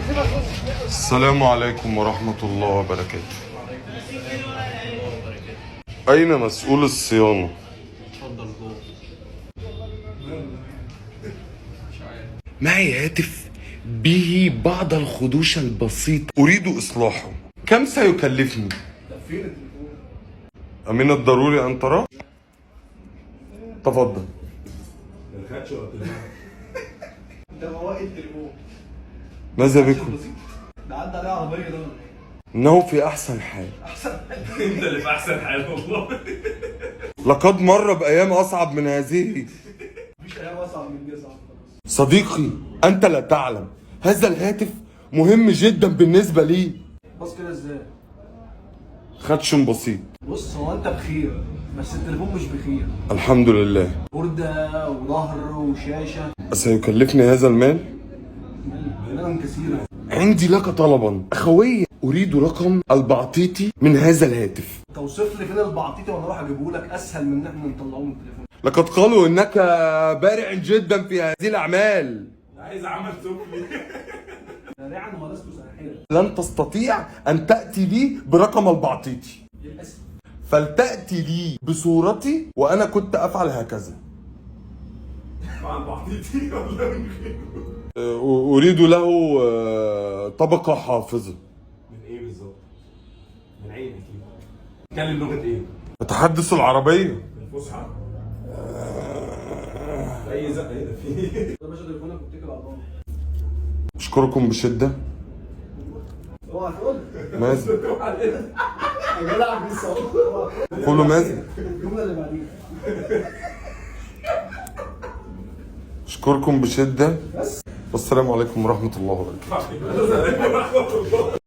السلام عليكم ورحمة الله وبركاته. أين مسؤول الصيانة؟ اتفضل جوه. معي هاتف به بعض الخدوش البسيطة أريد إصلاحه، كم سيكلفني؟ فين التليفون؟ أمين الضروري أن تراه؟ تفضل. ما خدش وقت ده هو التليفون. ماذا بكم؟ ده عدى عليه عربية ده. إنه في أحسن حال. أحسن حال. أنت اللي في أحسن حال والله. لقد مر بأيام أصعب من هذه. مفيش أيام أصعب من دي صعب خلاص. صديقي أنت لا تعلم، هذا الهاتف مهم جدا بالنسبة لي. بص كده إزاي؟ خدش بسيط. بص هو أنت بخير بس التليفون مش بخير. الحمد لله. بوردة وظهر وشاشة. سيكلفني هذا المال؟ مالا كثيرا. عندي لك طلبا أخويا، أريد رقم البعطيتي من هذا الهاتف. توصف لي فين البعطيتي وأنا أروح أجيبه لك أسهل من إن إحنا نطلعوه من التليفون. لقد قالوا إنك بارع جدا في هذه الأعمال. عايز عمل سفلي. سريعا ولست ساحرا. لن تستطيع أن تأتي لي برقم البعطيتي، للأسف. فلتأتي لي بصورتي وأنا كنت أفعل هكذا. مع البعطيتي ولا من غيره؟ أريد له طبقة حافظة. من إيه بالظبط؟ من عين أكيد. تتكلم لغة إيه؟ أتحدث العربية. الفصحى؟ أي زقة إيه ده في إيه؟ يا باشا تليفونك واتكل على الله. أشكركم بشدة. اوعى تقول. ماذا؟ يا جدع لسه اهو. قولوا ماذا؟ الجملة اللي بعديها. أشكركم بشدة. والسلام عليكم ورحمة الله وبركاته.